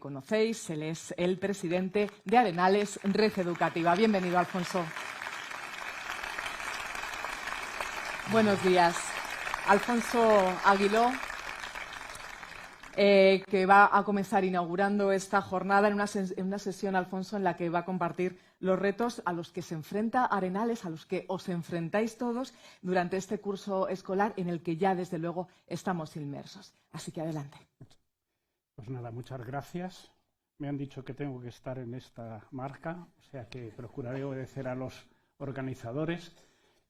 Conocéis, él es el presidente de Arenales Red Educativa. Bienvenido, Alfonso. Buenos días. Alfonso Aguiló, que va a comenzar inaugurando esta jornada en una sesión, Alfonso, en la que va a compartir los retos a los que se enfrenta Arenales, a los que os enfrentáis todos durante este curso escolar en el que ya, desde luego, estamos inmersos. Así que adelante. Pues nada, muchas gracias. Me han dicho que tengo que estar en esta marca, o sea que procuraré obedecer a los organizadores.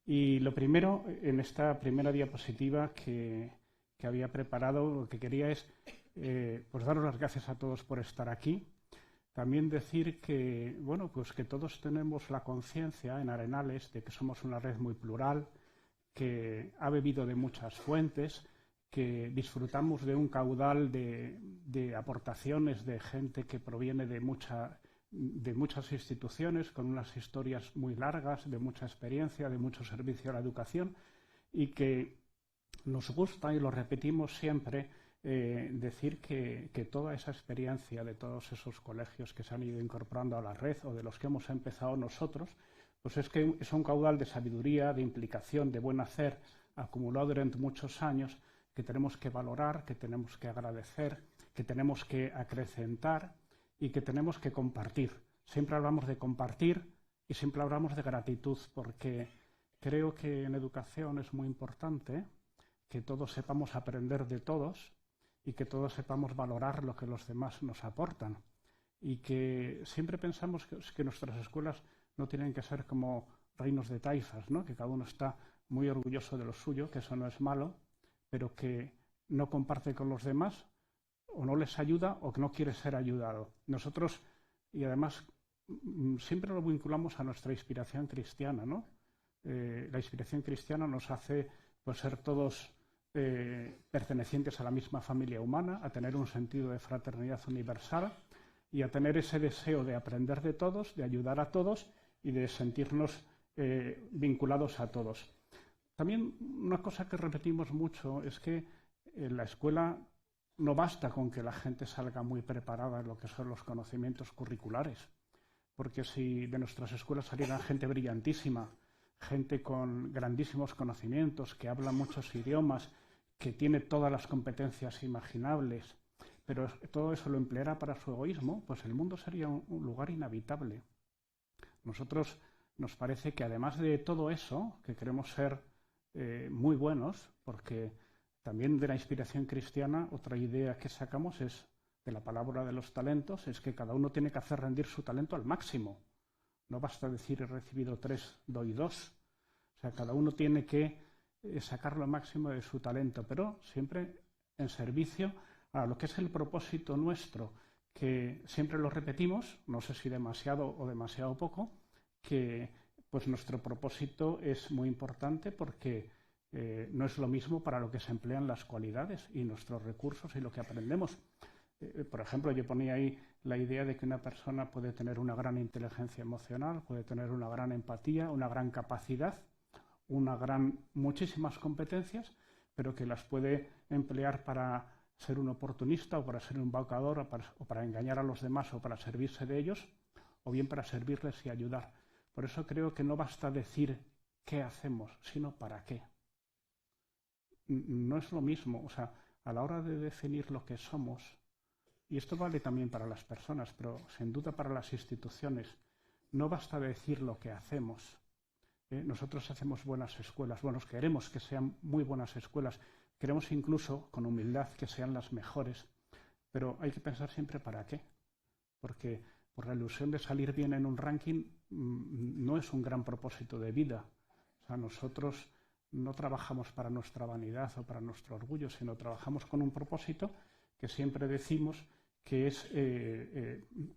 Y lo primero, en esta primera diapositiva que había preparado, lo que quería es pues daros las gracias a todos por estar aquí. También decir que, bueno, pues que todos tenemos la conciencia en Arenales de que somos una red muy plural, que ha bebido de muchas fuentes, que disfrutamos de un caudal de aportaciones de gente que proviene de muchas instituciones, con unas historias muy largas, de mucha experiencia, de mucho servicio a la educación, y que nos gusta, y lo repetimos siempre, decir que toda esa experiencia de todos esos colegios que se han ido incorporando a la red o de los que hemos empezado nosotros, pues es que es un caudal de sabiduría, de implicación, de buen hacer, acumulado durante muchos años, que tenemos que valorar, que tenemos que agradecer, que tenemos que acrecentar y que tenemos que compartir. Siempre hablamos de compartir y siempre hablamos de gratitud, porque creo que en educación es muy importante que todos sepamos aprender de todos y que todos sepamos valorar lo que los demás nos aportan. Y que siempre pensamos que nuestras escuelas no tienen que ser como reinos de taifas, ¿no? Que cada uno está muy orgulloso de lo suyo, que eso no es malo, pero que no comparte con los demás o no les ayuda o que no quiere ser ayudado. Nosotros, y además siempre lo vinculamos a nuestra inspiración cristiana, ¿no? La inspiración cristiana nos hace pues, ser todos pertenecientes a la misma familia humana, a tener un sentido de fraternidad universal y a tener ese deseo de aprender de todos, de ayudar a todos y de sentirnos vinculados a todos. También una cosa que repetimos mucho es que en la escuela no basta con que la gente salga muy preparada en lo que son los conocimientos curriculares, porque si de nuestras escuelas saliera gente brillantísima, gente con grandísimos conocimientos, que habla muchos idiomas, que tiene todas las competencias imaginables, pero todo eso lo empleara para su egoísmo, pues el mundo sería un lugar inhabitable. Nosotros nos parece que además de todo eso, que queremos ser muy buenos, porque también de la inspiración cristiana otra idea que sacamos es de la parábola de los talentos, es que cada uno tiene que hacer rendir su talento al máximo. No basta decir he recibido 3, doy 2. O sea, cada uno tiene que sacar lo máximo de su talento, pero siempre en servicio a lo que es el propósito nuestro, que siempre lo repetimos, no sé si demasiado o demasiado poco, que pues nuestro propósito es muy importante porque no es lo mismo para lo que se emplean las cualidades y nuestros recursos y lo que aprendemos. Por ejemplo, yo ponía ahí la idea de que una persona puede tener una gran inteligencia emocional, puede tener una gran empatía, una gran capacidad, muchísimas competencias, pero que las puede emplear para ser un oportunista o para ser un embaucador o para engañar a los demás o para servirse de ellos, o bien para servirles y ayudar. Por eso creo que no basta decir qué hacemos, sino para qué. No es lo mismo, o sea, a la hora de definir lo que somos, y esto vale también para las personas, pero sin duda para las instituciones, no basta decir lo que hacemos. Nosotros hacemos buenas escuelas, bueno, queremos que sean muy buenas escuelas, queremos incluso, con humildad, que sean las mejores, pero hay que pensar siempre para qué, porque por la ilusión de salir bien en un ranking no es un gran propósito de vida. O sea, nosotros no trabajamos para nuestra vanidad o para nuestro orgullo, sino trabajamos con un propósito que siempre decimos que es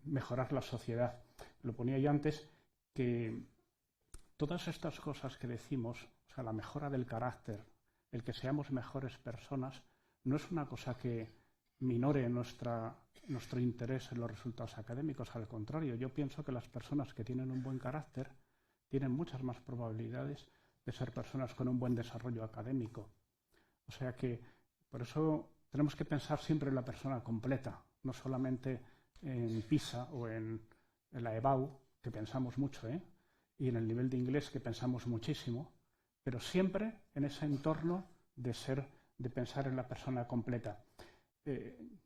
mejorar la sociedad. Lo ponía yo antes, que todas estas cosas que decimos, o sea, la mejora del carácter, el que seamos mejores personas, no es una cosa que minore nuestro interés en los resultados académicos. Al contrario, yo pienso que las personas que tienen un buen carácter tienen muchas más probabilidades de ser personas con un buen desarrollo académico. O sea que, por eso tenemos que pensar siempre en la persona completa, no solamente en PISA o en la EBAU, que pensamos mucho, y en el nivel de inglés, que pensamos muchísimo, pero siempre en ese entorno de pensar en la persona completa.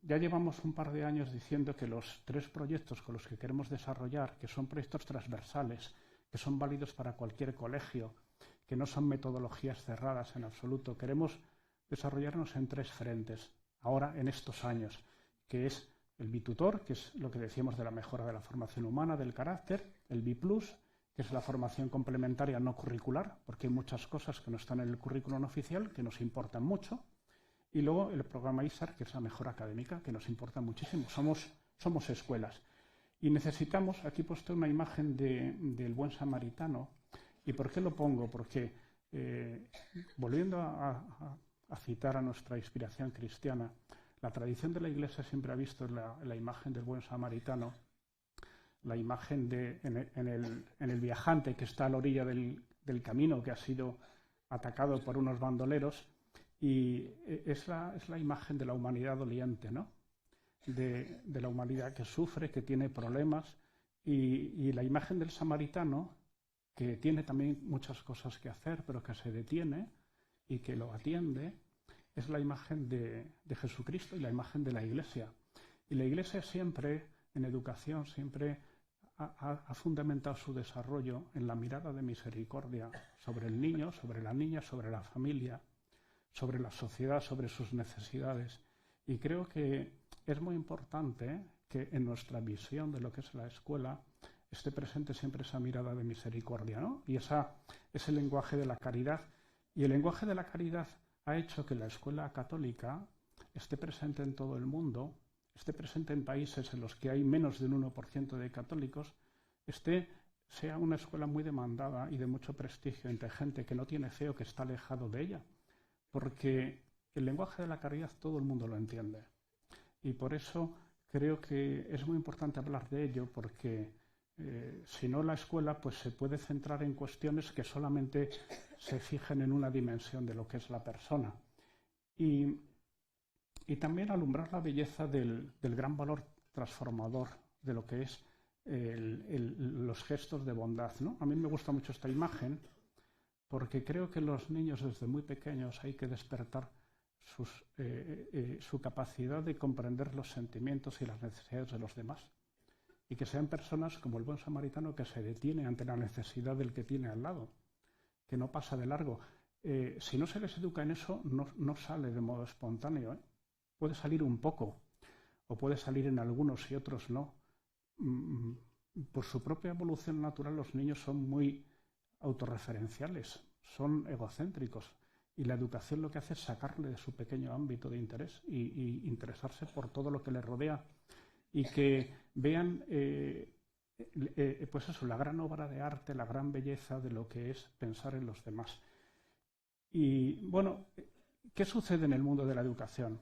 Ya llevamos un par de años diciendo que los 3 proyectos con los que queremos desarrollar, que son proyectos transversales, que son válidos para cualquier colegio, que no son metodologías cerradas en absoluto, queremos desarrollarnos en 3 frentes, ahora en estos años, que es el Bitutor, que es lo que decíamos de la mejora de la formación humana, del carácter, el Biplus, que es la formación complementaria no curricular, porque hay muchas cosas que no están en el currículum oficial, que nos importan mucho, y luego el programa ISAR, que es la mejora académica, que nos importa muchísimo. Somos escuelas. Y necesitamos, aquí he puesto una imagen del buen samaritano. ¿Y por qué lo pongo? Porque, volviendo a citar a nuestra inspiración cristiana, la tradición de la Iglesia siempre ha visto en la imagen del buen samaritano, la imagen en el viajante que está a la orilla del camino, que ha sido atacado por unos bandoleros, y es la imagen de la humanidad doliente, ¿no? De la humanidad que sufre, que tiene problemas, y la imagen del samaritano, que tiene también muchas cosas que hacer, pero que se detiene y que lo atiende, es la imagen de Jesucristo y la imagen de la Iglesia. Y la Iglesia siempre, en educación, siempre ha fundamentado su desarrollo en la mirada de misericordia sobre el niño, sobre la niña, sobre la familia, sobre la sociedad, sobre sus necesidades. Y creo que es muy importante que en nuestra visión de lo que es la escuela esté presente siempre esa mirada de misericordia, ¿no? Y ese lenguaje de la caridad. Y el lenguaje de la caridad ha hecho que la escuela católica esté presente en todo el mundo, esté presente en países en los que hay menos de un 1% de católicos, sea una escuela muy demandada y de mucho prestigio entre gente que no tiene fe o que está alejado de ella. Porque el lenguaje de la caridad todo el mundo lo entiende. Y por eso creo que es muy importante hablar de ello, porque si no, la escuela pues se puede centrar en cuestiones que solamente se fijen en una dimensión de lo que es la persona. Y también alumbrar la belleza del gran valor transformador de lo que es los gestos de bondad, ¿no? A mí me gusta mucho esta imagen, porque creo que los niños desde muy pequeños hay que despertar su capacidad de comprender los sentimientos y las necesidades de los demás. Y que sean personas como el buen samaritano, que se detiene ante la necesidad del que tiene al lado, que no pasa de largo. Si no se les educa en eso, no sale de modo espontáneo, ¿eh? Puede salir un poco, o puede salir en algunos y otros no. Por su propia evolución natural, los niños son muy autorreferenciales, son egocéntricos, y la educación lo que hace es sacarle de su pequeño ámbito de interés y interesarse por todo lo que le rodea, y que vean pues eso, la gran obra de arte, la gran belleza de lo que es pensar en los demás. Y bueno, ¿qué sucede en el mundo de la educación?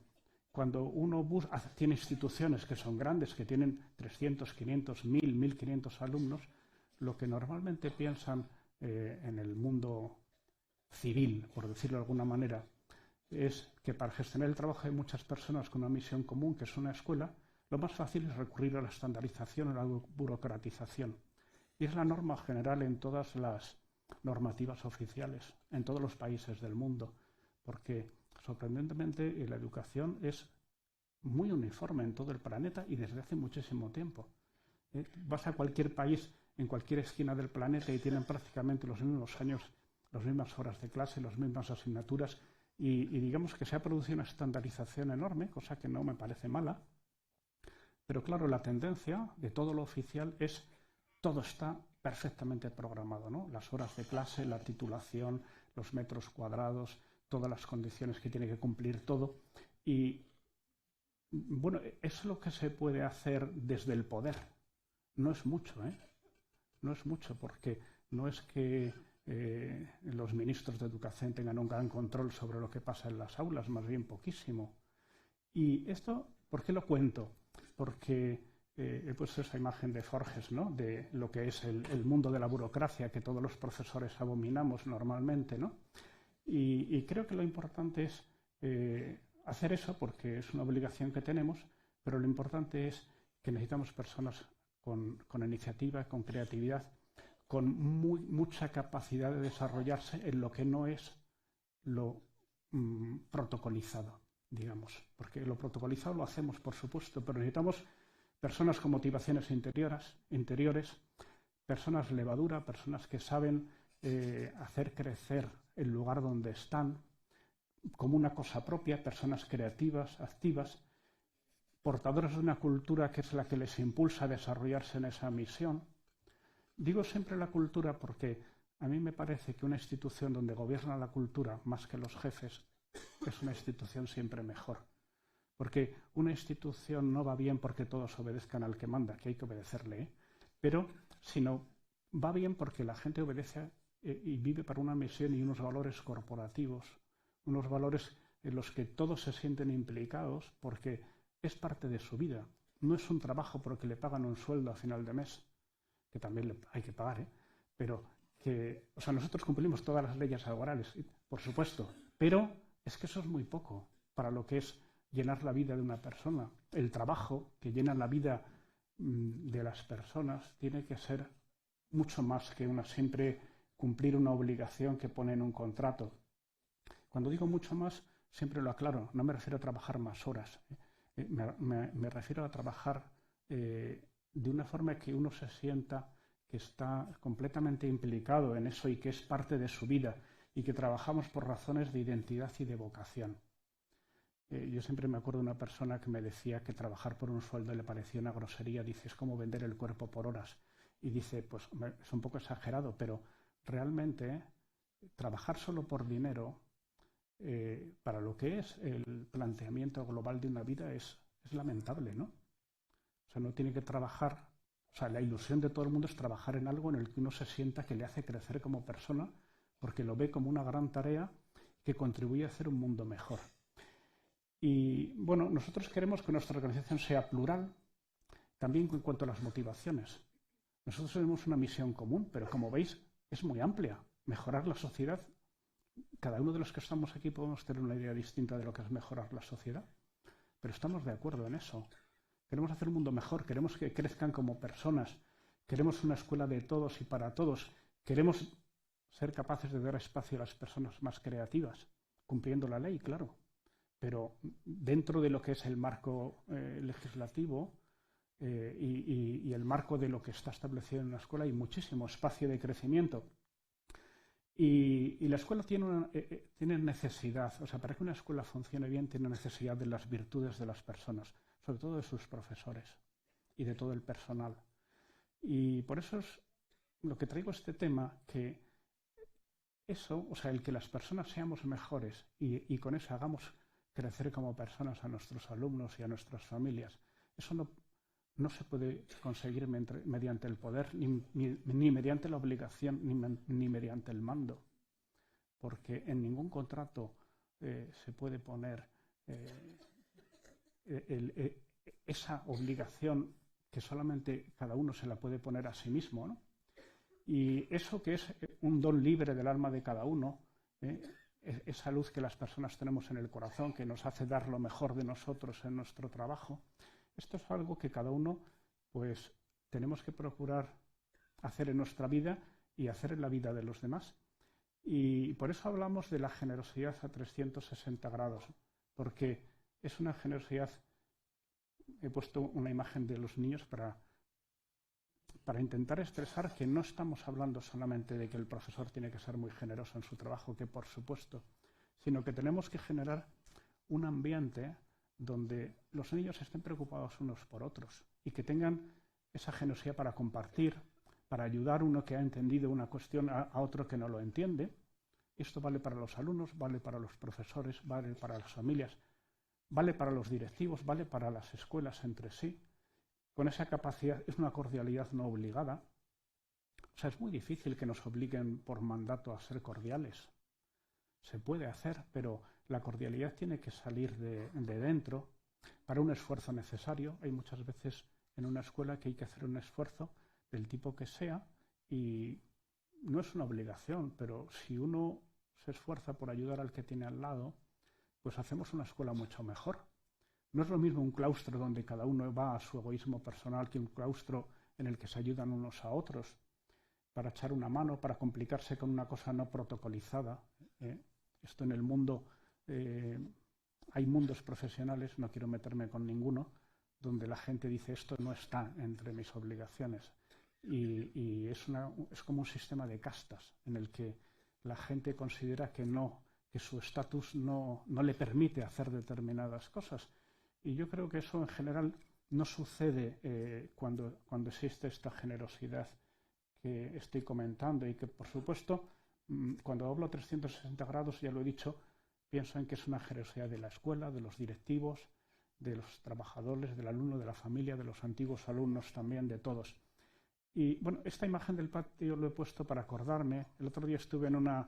Cuando uno tiene instituciones que son grandes, que tienen 300, 500, 1000, 1500 alumnos, lo que normalmente piensan en el mundo civil, por decirlo de alguna manera, es que para gestionar el trabajo de muchas personas con una misión común, que es una escuela, lo más fácil es recurrir a la estandarización o a la burocratización. Y es la norma general en todas las normativas oficiales, en todos los países del mundo, porque sorprendentemente la educación es muy uniforme en todo el planeta y desde hace muchísimo tiempo. Vas a cualquier país, en cualquier esquina del planeta, y tienen prácticamente los mismos años, las mismas horas de clase, las mismas asignaturas, y digamos que se ha producido una estandarización enorme, cosa que no me parece mala. Pero claro, la tendencia de todo lo oficial es todo está perfectamente programado, ¿no? Las horas de clase, la titulación, los metros cuadrados, todas las condiciones que tiene que cumplir todo. Y bueno, es lo que se puede hacer desde el poder. No es mucho, ¿eh? No es mucho, porque no es que los ministros de educación tengan un gran control sobre lo que pasa en las aulas, más bien poquísimo. Y esto, ¿por qué lo cuento? Porque he puesto esa imagen de Forges, ¿no? De lo que es el mundo de la burocracia que todos los profesores abominamos normalmente, ¿no? Y creo que lo importante es hacer eso, porque es una obligación que tenemos, pero lo importante es que necesitamos personas con iniciativa, con creatividad, con mucha capacidad de desarrollarse en lo que no es lo protocolizado, digamos. Porque lo protocolizado lo hacemos, por supuesto, pero necesitamos personas con motivaciones interiores, personas levadura, personas que saben hacer crecer el lugar donde están como una cosa propia, personas creativas, activas, portadores de una cultura que es la que les impulsa a desarrollarse en esa misión. Digo siempre la cultura porque a mí me parece que una institución donde gobierna la cultura más que los jefes es una institución siempre mejor. Porque una institución no va bien porque todos obedezcan al que manda, que hay que obedecerle, pero sino va bien porque la gente obedece y vive para una misión y unos valores corporativos, unos valores en los que todos se sienten implicados porque es parte de su vida. No es un trabajo porque le pagan un sueldo a final de mes, que también hay que pagar, pero que, o sea, nosotros cumplimos todas las leyes laborales, por supuesto, pero es que eso es muy poco para lo que es llenar la vida de una persona. El trabajo que llena la vida de las personas tiene que ser mucho más que siempre cumplir una obligación que pone en un contrato. Cuando digo mucho más, siempre lo aclaro, no me refiero a trabajar más horas, me refiero a trabajar de una forma que uno se sienta que está completamente implicado en eso y que es parte de su vida y que trabajamos por razones de identidad y de vocación. Yo siempre me acuerdo de una persona que me decía que trabajar por un sueldo le parecía una grosería. Dice, es como vender el cuerpo por horas. Y dice, pues es un poco exagerado, pero realmente trabajar solo por dinero, para lo que es el planteamiento global de una vida, es lamentable, ¿no? O sea, no tiene que trabajar, o sea, la ilusión de todo el mundo es trabajar en algo en el que uno se sienta que le hace crecer como persona, porque lo ve como una gran tarea que contribuye a hacer un mundo mejor. Y bueno, nosotros queremos que nuestra organización sea plural, también en cuanto a las motivaciones. Nosotros tenemos una misión común, pero como veis, es muy amplia. Mejorar la sociedad. Cada uno de los que estamos aquí podemos tener una idea distinta de lo que es mejorar la sociedad, pero estamos de acuerdo en eso. Queremos hacer un mundo mejor, queremos que crezcan como personas, queremos una escuela de todos y para todos, queremos ser capaces de dar espacio a las personas más creativas, cumpliendo la ley, claro, pero dentro de lo que es el marco legislativo y el marco de lo que está establecido en una escuela hay muchísimo espacio de crecimiento. Y la escuela tiene necesidad, o sea, para que una escuela funcione bien tiene necesidad de las virtudes de las personas, sobre todo de sus profesores y de todo el personal. Y por eso es lo que traigo este tema, que eso, o sea, el que las personas seamos mejores y con eso hagamos crecer como personas a nuestros alumnos y a nuestras familias, eso no se puede conseguir mediante el poder, ni mediante la obligación, ni mediante el mando, porque en ningún contrato se puede poner esa obligación que solamente cada uno se la puede poner a sí mismo, ¿no? Y eso que es un don libre del alma de cada uno, esa luz que las personas tenemos en el corazón, que nos hace dar lo mejor de nosotros en nuestro trabajo, esto es algo que cada uno, pues, tenemos que procurar hacer en nuestra vida y hacer en la vida de los demás. Y por eso hablamos de la generosidad a 360 grados, porque es una generosidad. He puesto una imagen de los niños para intentar expresar que no estamos hablando solamente de que el profesor tiene que ser muy generoso en su trabajo, que por supuesto, sino que tenemos que generar un ambiente donde los niños estén preocupados unos por otros y que tengan esa generosidad para compartir, para ayudar a uno que ha entendido una cuestión a otro que no lo entiende. Esto vale para los alumnos, vale para los profesores, vale para las familias, vale para los directivos, vale para las escuelas entre sí. Con esa capacidad, es una cordialidad no obligada. O sea, es muy difícil que nos obliguen por mandato a ser cordiales. Se puede hacer, pero la cordialidad tiene que salir de dentro para un esfuerzo necesario. Hay muchas veces en una escuela que hay que hacer un esfuerzo del tipo que sea y no es una obligación, pero si uno se esfuerza por ayudar al que tiene al lado, pues hacemos una escuela mucho mejor. No es lo mismo un claustro donde cada uno va a su egoísmo personal que un claustro en el que se ayudan unos a otros para echar una mano, para complicarse con una cosa no protocolizada. Esto en el mundo, hay mundos profesionales, no quiero meterme con ninguno, donde la gente dice esto no está entre mis obligaciones. Y es como un sistema de castas en el que la gente considera que su estatus no le permite hacer determinadas cosas. Y yo creo que eso en general no sucede cuando existe esta generosidad que estoy comentando y que, por supuesto, cuando hablo 360 grados, ya lo he dicho, pienso en que es una generosidad de la escuela, de los directivos, de los trabajadores, del alumno, de la familia, de los antiguos alumnos también, de todos. Y bueno, esta imagen del patio lo he puesto para acordarme. El otro día estuve en una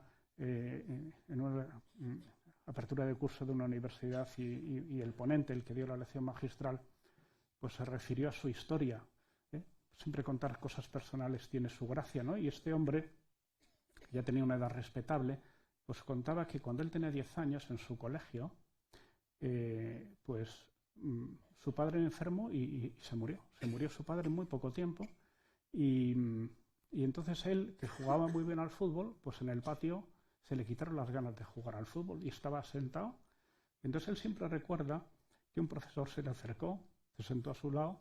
apertura de curso de una universidad y el ponente, el que dio la lección magistral, pues se refirió a su historia. Siempre contar cosas personales tiene su gracia, ¿no? Y este hombre, que ya tenía una edad respetable, pues contaba que cuando él tenía 10 años en su colegio, pues su padre enfermó y se murió. Se murió su padre en muy poco tiempo y entonces él, que jugaba muy bien al fútbol, pues en el patio se le quitaron las ganas de jugar al fútbol y estaba sentado. Entonces él siempre recuerda que un profesor se le acercó, se sentó a su lado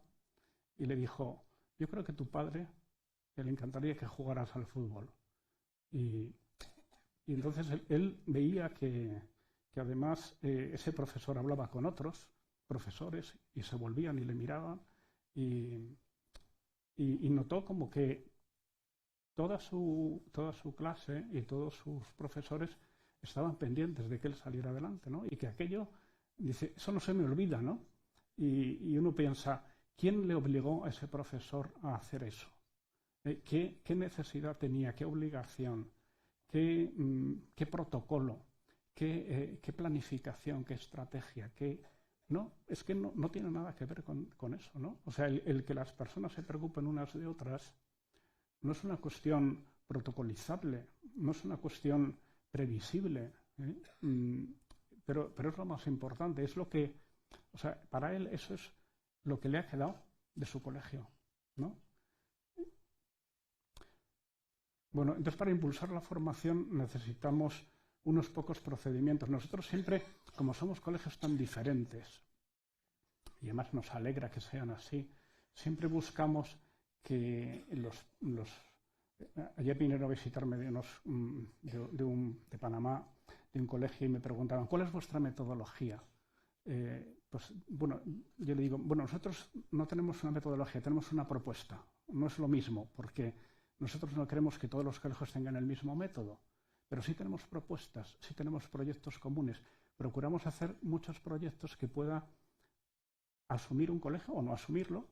y le dijo: yo creo que tu padre le encantaría que jugaras al fútbol. Y entonces él veía que además ese profesor hablaba con otros profesores y se volvían y le miraban y notó como que toda su clase y todos sus profesores estaban pendientes de que él saliera adelante, ¿no? Y que aquello, dice, eso no se me olvida, ¿no? Y uno piensa, ¿quién le obligó a ese profesor a hacer eso? ¿Qué necesidad tenía? ¿Qué obligación? ¿Qué protocolo? ¿Qué planificación? ¿Qué estrategia? No, es que no tiene nada que ver con eso, ¿no? O sea, el que las personas se preocupen unas de otras no es una cuestión protocolizable, no es una cuestión previsible, pero es lo más importante, es lo que, o sea, para él eso es lo que le ha quedado de su colegio, ¿no? Bueno, entonces para impulsar la formación necesitamos unos pocos procedimientos. Nosotros siempre, como somos colegios tan diferentes, y además nos alegra que sean así, siempre buscamos que ayer vinieron a visitarme de Panamá, de un colegio, y me preguntaban, ¿cuál es vuestra metodología? Pues bueno, yo le digo, bueno, nosotros no tenemos una metodología, tenemos una propuesta. No es lo mismo, porque nosotros no queremos que todos los colegios tengan el mismo método, pero sí tenemos propuestas, sí tenemos proyectos comunes. Procuramos hacer muchos proyectos que pueda asumir un colegio o no asumirlo,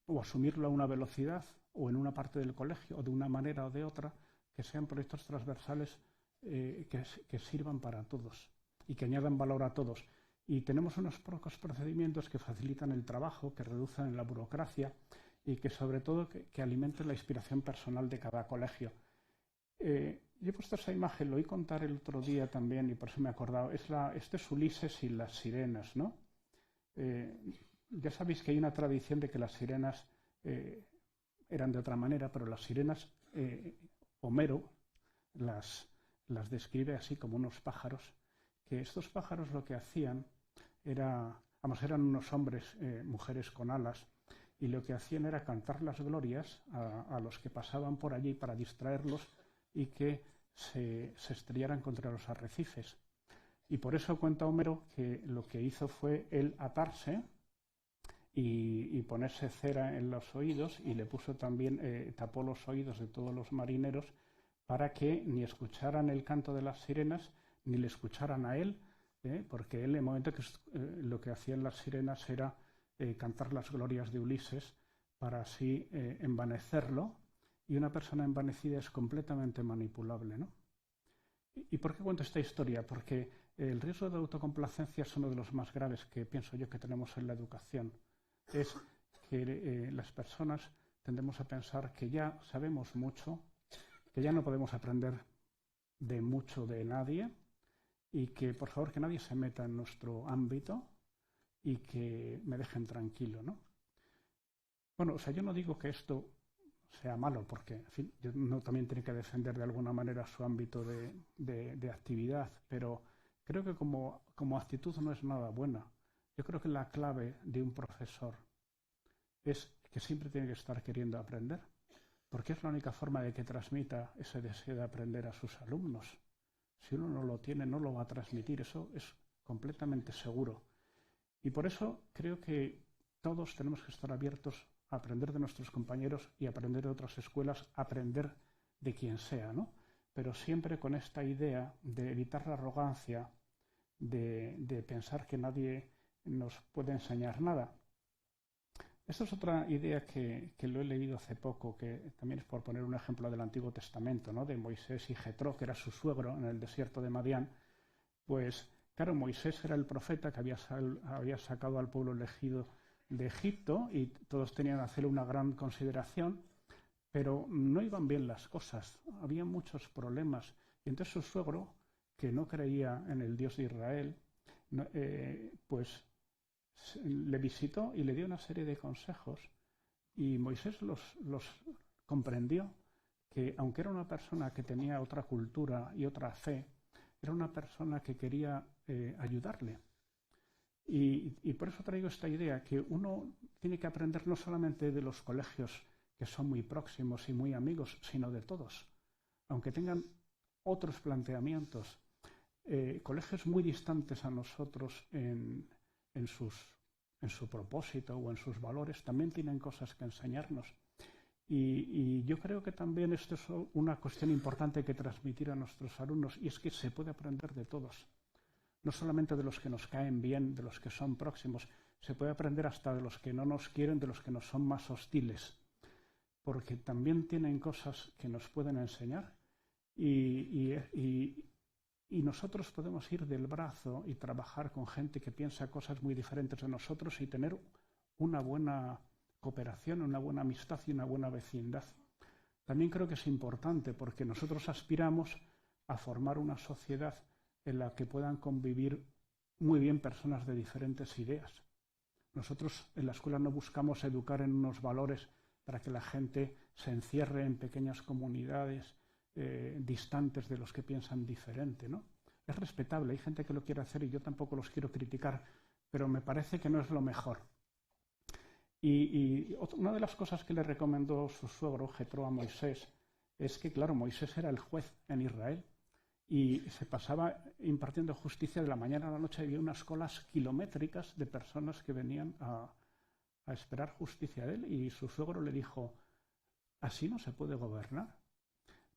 o asumirlo a una velocidad o en una parte del colegio o de una manera o de otra, que sean proyectos transversales que sirvan para todos y que añadan valor a todos. Y tenemos unos pocos procedimientos que facilitan el trabajo, que reducen la burocracia y que sobre todo que alimenten la inspiración personal de cada colegio. Yo he puesto esa imagen, lo oí contar el otro día también y por eso me he acordado. Este es Ulises y las sirenas, ¿no? Ya sabéis que hay una tradición de que las sirenas eran de otra manera, pero las sirenas, Homero las describe así como unos pájaros, que estos pájaros lo que hacían eran unos hombres, mujeres con alas, y lo que hacían era cantar las glorias a los que pasaban por allí para distraerlos y que se estrellaran contra los arrecifes. Y por eso cuenta Homero que lo que hizo fue él atarse y ponerse cera en los oídos, y le puso también, tapó los oídos de todos los marineros para que ni escucharan el canto de las sirenas ni le escucharan a él, porque él, en el momento que lo que hacían las sirenas era cantar las glorias de Ulises para así envanecerlo, y una persona envanecida es completamente manipulable, ¿no? ¿Y por qué cuento esta historia? Porque el riesgo de autocomplacencia es uno de los más graves que pienso yo que tenemos en la educación. Es que las personas tendemos a pensar que ya sabemos mucho, que ya no podemos aprender de mucho de nadie, y que por favor que nadie se meta en nuestro ámbito, y que me dejen tranquilo, ¿no? Bueno, o sea, yo no digo que esto sea malo, porque, en fin, uno también tiene que defender de alguna manera su ámbito de actividad, pero creo que como actitud no es nada buena. Yo creo que la clave de un profesor es que siempre tiene que estar queriendo aprender, porque es la única forma de que transmita ese deseo de aprender a sus alumnos. Si uno no lo tiene, no lo va a transmitir, eso es completamente seguro. Y por eso creo que todos tenemos que estar abiertos a aprender de nuestros compañeros y aprender de otras escuelas, aprender de quien sea, ¿no? Pero siempre con esta idea de evitar la arrogancia, de pensar que nadie nos puede enseñar nada. Esta es otra idea que lo he leído hace poco, que también es por poner un ejemplo del Antiguo Testamento, ¿no? De Moisés y Jetro, que era su suegro en el desierto de Madián. Pues, claro, Moisés era el profeta que había sacado al pueblo elegido de Egipto y todos tenían que hacerle una gran consideración, pero no iban bien las cosas, había muchos problemas. Y entonces su suegro, que no creía en el Dios de Israel, pues le visitó y le dio una serie de consejos y Moisés los comprendió, que aunque era una persona que tenía otra cultura y otra fe, era una persona que quería ayudarle. Y por eso traigo esta idea, que uno tiene que aprender no solamente de los colegios que son muy próximos y muy amigos, sino de todos, aunque tengan otros planteamientos. Colegios muy distantes a nosotros en su propósito o en sus valores, también tienen cosas que enseñarnos. Y yo creo que también esto es una cuestión importante que transmitir a nuestros alumnos, y es que se puede aprender de todos, no solamente de los que nos caen bien, de los que son próximos, se puede aprender hasta de los que no nos quieren, de los que nos son más hostiles, porque también tienen cosas que nos pueden enseñar y nosotros podemos ir del brazo y trabajar con gente que piensa cosas muy diferentes de nosotros y tener una buena cooperación, una buena amistad y una buena vecindad. También creo que es importante porque nosotros aspiramos a formar una sociedad en la que puedan convivir muy bien personas de diferentes ideas. Nosotros en la escuela no buscamos educar en unos valores para que la gente se encierre en pequeñas comunidades distantes de los que piensan diferente, ¿no? Es respetable, hay gente que lo quiere hacer y yo tampoco los quiero criticar, pero me parece que no es lo mejor. Y una de las cosas que le recomendó su suegro, Jetro, a Moisés, es que, claro, Moisés era el juez en Israel y se pasaba impartiendo justicia de la mañana a la noche. Había unas colas kilométricas de personas que venían a esperar justicia de él, y su suegro le dijo: así no se puede gobernar.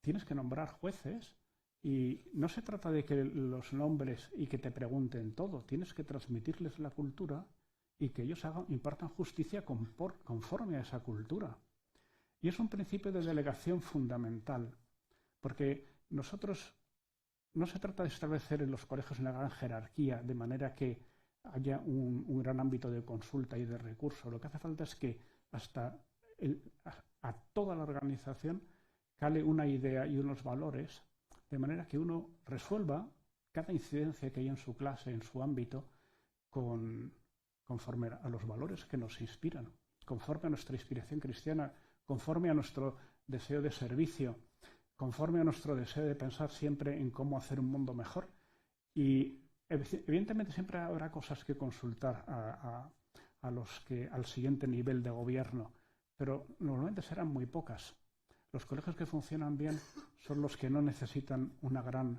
Tienes que nombrar jueces y no se trata de que los nombres y que te pregunten todo, tienes que transmitirles la cultura y que ellos impartan justicia conforme a esa cultura. Y es un principio de delegación fundamental, porque nosotros no se trata de establecer en los colegios una gran jerarquía de manera que haya un gran ámbito de consulta y de recurso. Lo que hace falta es que a toda la organización cale una idea y unos valores, de manera que uno resuelva cada incidencia que hay en su clase, en su ámbito, conforme a los valores que nos inspiran, conforme a nuestra inspiración cristiana, conforme a nuestro deseo de servicio, conforme a nuestro deseo de pensar siempre en cómo hacer un mundo mejor. Y evidentemente siempre habrá cosas que consultar al siguiente nivel de gobierno, pero normalmente serán muy pocas. Los colegios que funcionan bien son los que no necesitan una gran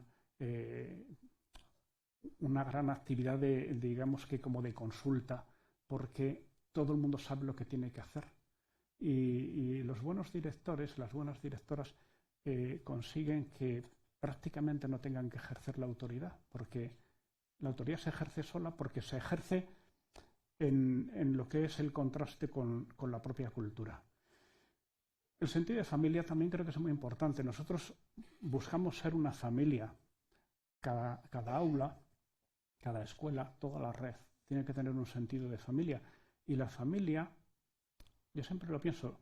actividad digamos que como de consulta, porque todo el mundo sabe lo que tiene que hacer. Y los buenos directores, las buenas directoras consiguen que prácticamente no tengan que ejercer la autoridad, porque la autoridad se ejerce sola, porque se ejerce en lo que es el contraste con la propia cultura. El sentido de familia también creo que es muy importante. Nosotros buscamos ser una familia. Cada aula, cada escuela, toda la red tiene que tener un sentido de familia. Y la familia, yo siempre lo pienso,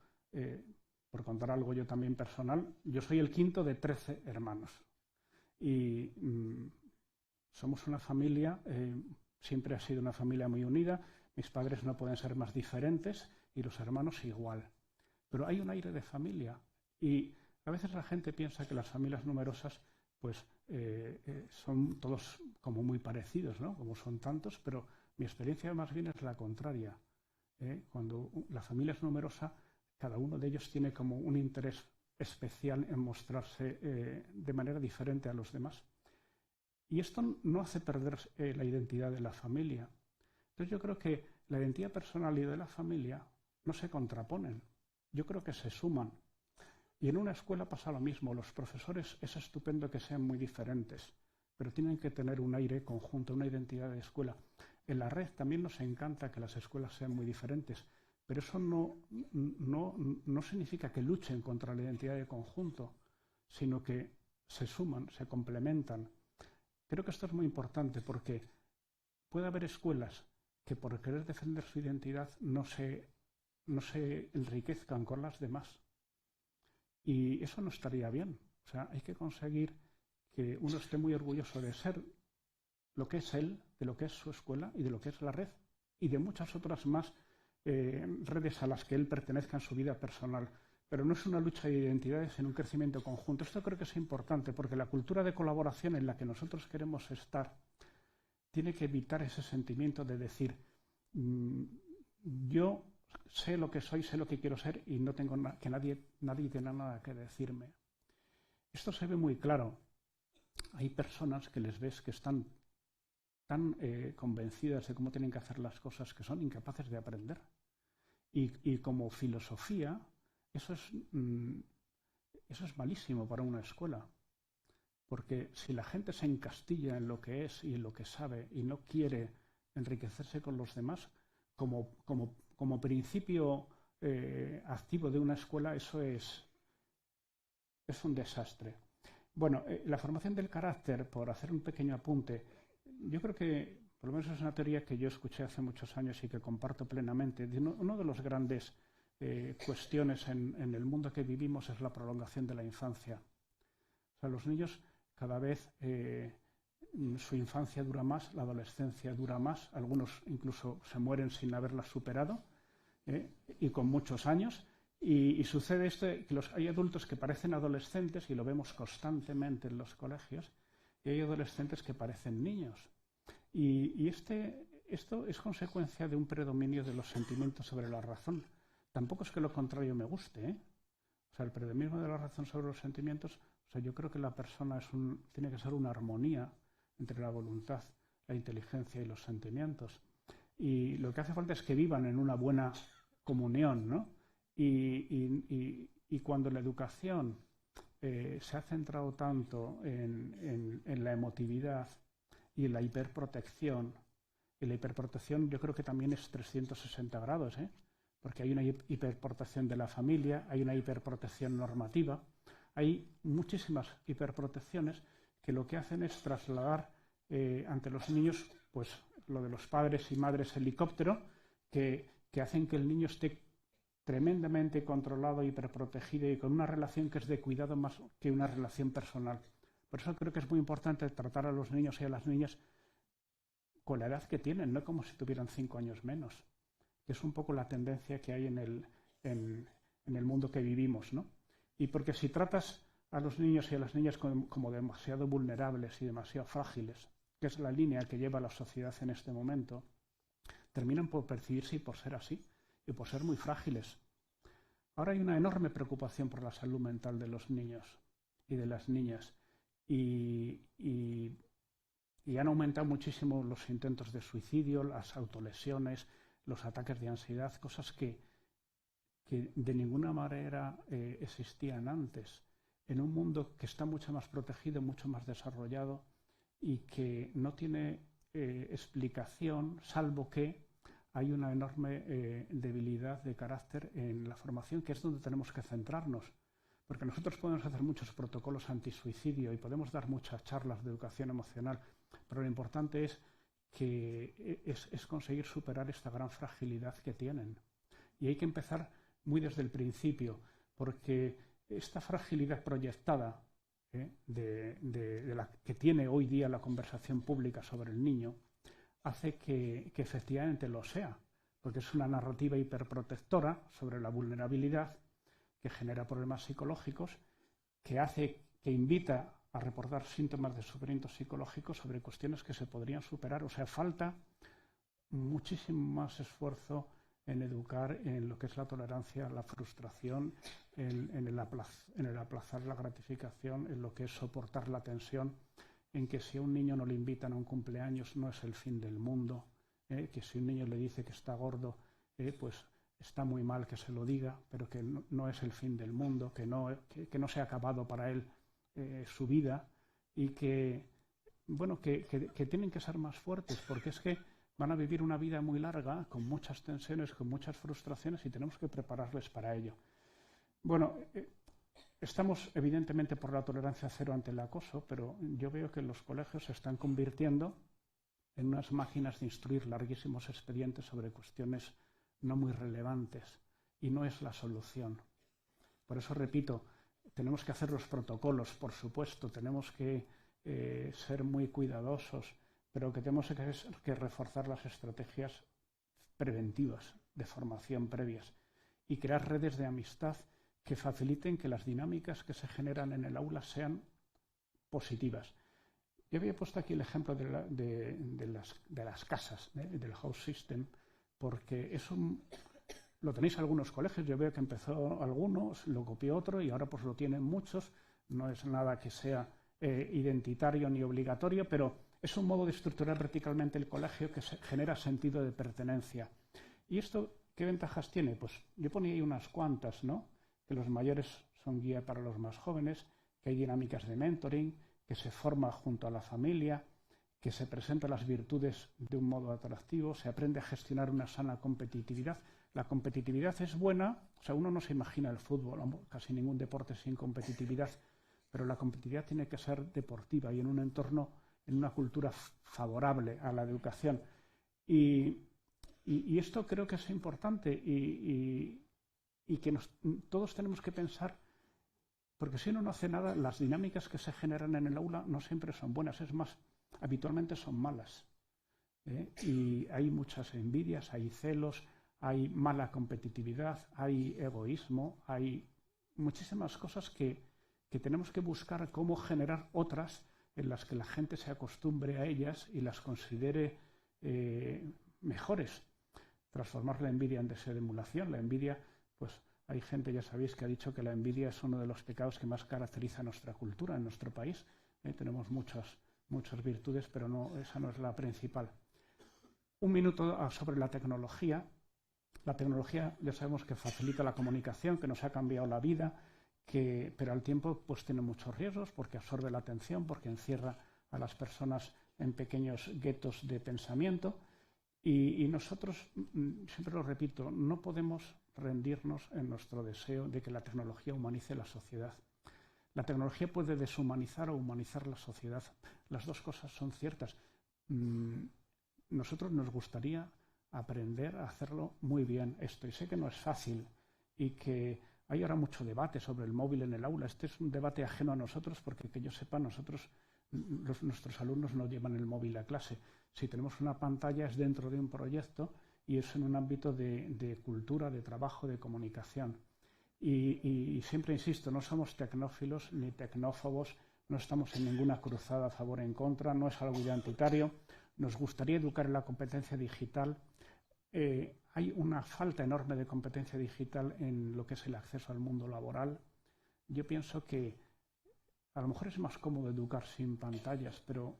por contar algo yo también personal, yo soy el quinto de 13 hermanos. Y somos una familia, siempre ha sido una familia muy unida. mis padres no pueden ser más diferentes y los hermanos igual. Pero hay un aire de familia y a veces la gente piensa que las familias numerosas pues son todos como muy parecidos, ¿no? Como son tantos, pero mi experiencia más bien es la contraria. Cuando la familia es numerosa, cada uno de ellos tiene como un interés especial en mostrarse de manera diferente a los demás. Y esto no hace perder la identidad de la familia. Entonces yo creo que la identidad personal y de la familia no se contraponen. Yo creo que se suman. Y en una escuela pasa lo mismo. Los profesores es estupendo que sean muy diferentes, pero tienen que tener un aire conjunto, una identidad de escuela. En la red también nos encanta que las escuelas sean muy diferentes, pero eso no significa que luchen contra la identidad de conjunto, sino que se suman, se complementan. Creo que esto es muy importante porque puede haber escuelas que por querer defender su identidad no se enriquezcan con las demás. Y eso no estaría bien. O sea, hay que conseguir que uno esté muy orgulloso de ser lo que es él, de lo que es su escuela y de lo que es la red y de muchas otras más redes a las que él pertenezca en su vida personal. Pero no es una lucha de identidades, sino un crecimiento conjunto. Esto creo que es importante porque la cultura de colaboración en la que nosotros queremos estar tiene que evitar ese sentimiento de decir yo sé lo que soy, sé lo que quiero ser y no tengo que nadie tiene nada que decirme. Esto se ve muy claro. Hay personas que les ves que están tan convencidas de cómo tienen que hacer las cosas que son incapaces de aprender. Y como filosofía, eso es malísimo para una escuela. Porque si la gente se encastilla en lo que es y en lo que sabe y no quiere enriquecerse con los demás, como principio activo de una escuela, eso es un desastre. Bueno, la formación del carácter, por hacer un pequeño apunte, yo creo que, por lo menos es una teoría que yo escuché hace muchos años y que comparto plenamente. Uno de los grandes cuestiones en el mundo que vivimos es la prolongación de la infancia. O sea, los niños cada vez su infancia dura más, la adolescencia dura más, algunos incluso se mueren sin haberla superado y con muchos años. Y sucede esto, que hay adultos que parecen adolescentes y lo vemos constantemente en los colegios, y hay adolescentes que parecen niños. Y esto es consecuencia de un predominio de los sentimientos sobre la razón. Tampoco es que lo contrario me guste, O sea, el predominio de la razón sobre los sentimientos, o sea, yo creo que la persona tiene que ser una armonía entre la voluntad, la inteligencia y los sentimientos. Y lo que hace falta es que vivan en una buena comunión, ¿no? Y cuando la educación se ha centrado tanto en la emotividad y en la hiperprotección, y la hiperprotección yo creo que también es 360 grados, porque hay una hiperprotección de la familia, hay una hiperprotección normativa, hay muchísimas hiperprotecciones que lo que hacen es trasladar ante los niños pues lo de los padres y madres helicóptero que hacen que el niño esté tremendamente controlado, hiperprotegido y con una relación que es de cuidado más que una relación personal. Por eso creo que es muy importante tratar a los niños y a las niñas con la edad que tienen, no como si tuvieran 5 años menos, que es un poco la tendencia que hay en el mundo que vivimos, ¿no? Y porque si tratas a los niños y a las niñas como demasiado vulnerables y demasiado frágiles, que es la línea que lleva la sociedad en este momento, terminan por percibirse y por ser así, y por ser muy frágiles. Ahora hay una enorme preocupación por la salud mental de los niños y de las niñas, y han aumentado muchísimo los intentos de suicidio, las autolesiones, los ataques de ansiedad, cosas que de ninguna manera existían antes, en un mundo que está mucho más protegido, mucho más desarrollado y que no tiene explicación, salvo que hay una enorme debilidad de carácter en la formación, que es donde tenemos que centrarnos. Porque nosotros podemos hacer muchos protocolos antisuicidio y podemos dar muchas charlas de educación emocional, pero lo importante es conseguir superar esta gran fragilidad que tienen. Y hay que empezar muy desde el principio, porque esta fragilidad proyectada de la que tiene hoy día la conversación pública sobre el niño hace que efectivamente lo sea. porque es una narrativa hiperprotectora sobre la vulnerabilidad que genera problemas psicológicos, que invita a reportar síntomas de sufrimiento psicológico sobre cuestiones que se podrían superar. O sea, falta muchísimo más esfuerzo en educar en lo que es la tolerancia, la frustración, en el aplazar la gratificación, en lo que es soportar la tensión, en que si a un niño no le invitan a un cumpleaños no es el fin del mundo, que si un niño le dice que está gordo, pues está muy mal que se lo diga, pero que no es el fin del mundo, que no se ha acabado para él su vida, y que tienen que ser más fuertes, porque es que van a vivir una vida muy larga, con muchas tensiones, con muchas frustraciones, y tenemos que prepararles para ello. Bueno, estamos evidentemente por la tolerancia cero ante el acoso, pero yo veo que los colegios se están convirtiendo en unas máquinas de instruir larguísimos expedientes sobre cuestiones no muy relevantes, y no es la solución. Por eso repito, tenemos que hacer los protocolos, por supuesto, tenemos que ser muy cuidadosos, pero que tenemos que reforzar las estrategias preventivas de formación previas y crear redes de amistad que faciliten que las dinámicas que se generan en el aula sean positivas. Yo había puesto aquí el ejemplo de las casas, del house system, porque eso lo tenéis en algunos colegios. Yo veo que empezó algunos, lo copió otro y ahora pues lo tienen muchos. No es nada que sea identitario ni obligatorio, pero es un modo de estructurar verticalmente el colegio que genera sentido de pertenencia. ¿Y esto qué ventajas tiene? Pues yo ponía ahí unas cuantas, ¿no? Que los mayores son guía para los más jóvenes, que hay dinámicas de mentoring, que se forma junto a la familia, que se presentan las virtudes de un modo atractivo, se aprende a gestionar una sana competitividad. La competitividad es buena, o sea, uno no se imagina el fútbol, casi ningún deporte sin competitividad, pero la competitividad tiene que ser deportiva y en un entorno, en una cultura favorable a la educación. Y esto creo que es importante y que todos tenemos que pensar, porque si uno no hace nada, las dinámicas que se generan en el aula no siempre son buenas, es más, habitualmente son malas. Y hay muchas envidias, hay celos, hay mala competitividad, hay egoísmo, hay muchísimas cosas que tenemos que buscar cómo generar otras en las que la gente se acostumbre a ellas y las considere mejores. Transformar la envidia en deseo de emulación. La envidia, pues hay gente, ya sabéis, que ha dicho que la envidia es uno de los pecados que más caracteriza nuestra cultura en nuestro país. Tenemos muchas virtudes, pero esa no es la principal. Un minuto sobre la tecnología. La tecnología ya sabemos que facilita la comunicación, que nos ha cambiado la vida, pero al tiempo pues tiene muchos riesgos porque absorbe la atención, porque encierra a las personas en pequeños guetos de pensamiento. Y nosotros, siempre lo repito, no podemos rendirnos en nuestro deseo de que la tecnología humanice la sociedad. La tecnología puede deshumanizar o humanizar la sociedad. Las dos cosas son ciertas. Nosotros nos gustaría aprender a hacerlo muy bien esto. Y sé que no es fácil y que hay ahora mucho debate sobre el móvil en el aula. Este es un debate ajeno a nosotros porque, que yo sepa, nuestros alumnos no llevan el móvil a clase. Si tenemos una pantalla es dentro de un proyecto y es en un ámbito de cultura, de trabajo, de comunicación. Y siempre insisto, no somos tecnófilos ni tecnófobos, no estamos en ninguna cruzada a favor o en contra, no es algo identitario. Nos gustaría educar en la competencia digital. Hay una falta enorme de competencia digital en lo que es el acceso al mundo laboral. Yo pienso que a lo mejor es más cómodo educar sin pantallas, pero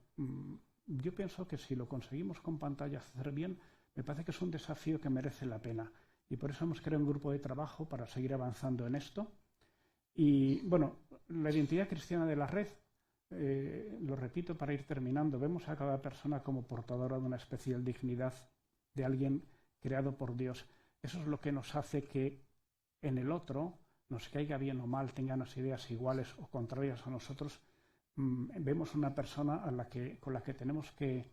yo pienso que si lo conseguimos con pantallas hacer bien, me parece que es un desafío que merece la pena. Y por eso hemos creado un grupo de trabajo para seguir avanzando en esto. Y bueno, la identidad cristiana de la red, lo repito para ir terminando, vemos a cada persona como portadora de una especial dignidad de alguien creado por Dios. Eso es lo que nos hace que en el otro, nos caiga bien o mal, tengan las ideas iguales o contrarias a nosotros, vemos una persona con la que tenemos que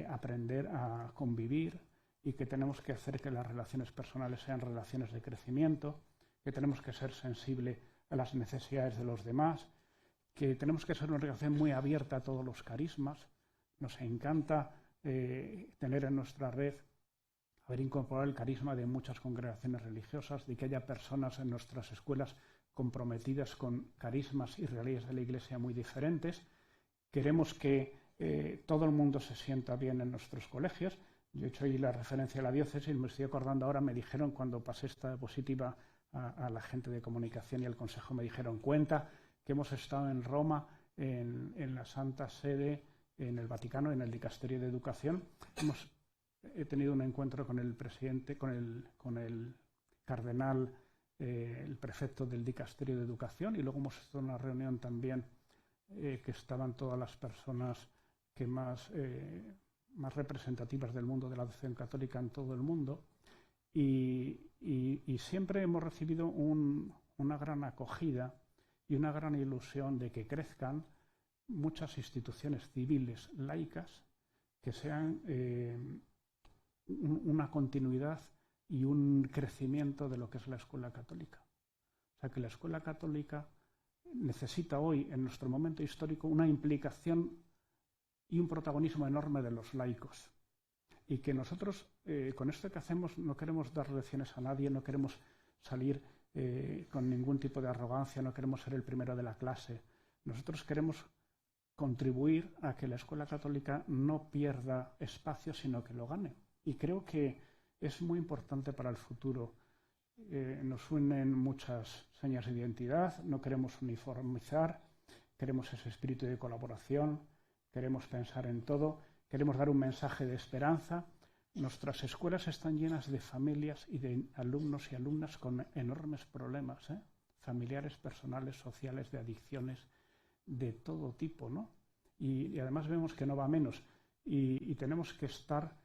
aprender a convivir y que tenemos que hacer que las relaciones personales sean relaciones de crecimiento, que tenemos que ser sensibles a las necesidades de los demás, que tenemos que ser una relación muy abierta a todos los carismas. Nos encanta tener en nuestra red haber incorporado el carisma de muchas congregaciones religiosas, de que haya personas en nuestras escuelas comprometidas con carismas y realidades de la Iglesia muy diferentes. Queremos que todo el mundo se sienta bien en nuestros colegios. Yo he hecho ahí la referencia a la diócesis, me estoy acordando ahora, me dijeron cuando pasé esta diapositiva a la gente de comunicación y al consejo, me dijeron cuenta que hemos estado en Roma, en la Santa Sede, en el Vaticano, en el Dicasterio de Educación. He tenido un encuentro con el presidente, con el cardenal, el prefecto del Dicasterio de Educación, y luego hemos estado en una reunión también que estaban todas las personas que más representativas del mundo de la educación católica en todo el mundo, y siempre hemos recibido una gran acogida y una gran ilusión de que crezcan muchas instituciones civiles laicas que sean una continuidad y un crecimiento de lo que es la escuela católica. O sea, que la escuela católica necesita hoy, en nuestro momento histórico, una implicación y un protagonismo enorme de los laicos. Y que nosotros, con esto que hacemos, no queremos dar lecciones a nadie, no queremos salir con ningún tipo de arrogancia, no queremos ser el primero de la clase. Nosotros queremos contribuir a que la escuela católica no pierda espacio, sino que lo gane. Y creo que es muy importante para el futuro. Nos unen muchas señas de identidad, no queremos uniformizar, queremos ese espíritu de colaboración, queremos pensar en todo, queremos dar un mensaje de esperanza. Nuestras escuelas están llenas de familias y de alumnos y alumnas con enormes problemas, familiares, personales, sociales, de adicciones, de todo tipo, ¿no? Y además vemos que no va menos. Y tenemos que estar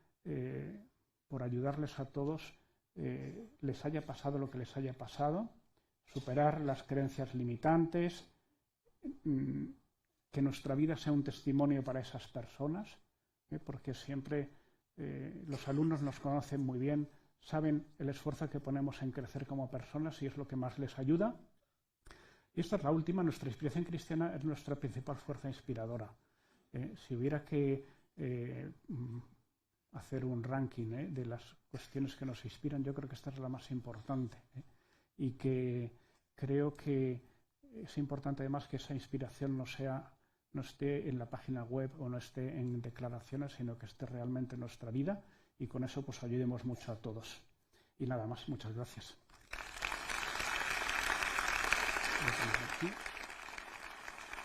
por ayudarles a todos, les haya pasado lo que les haya pasado, superar las creencias limitantes, que nuestra vida sea un testimonio para esas personas, porque siempre los alumnos nos conocen muy bien, saben el esfuerzo que ponemos en crecer como personas y es lo que más les ayuda. Y esta es la última, nuestra inspiración cristiana es nuestra principal fuerza inspiradora. Si hubiera que hacer un ranking de las cuestiones que nos inspiran, yo creo que esta es la más importante. Y que creo que es importante además que esa inspiración no esté en la página web o no esté en declaraciones, sino que esté realmente en nuestra vida, y con eso pues ayudemos mucho a todos. Y nada más, muchas gracias.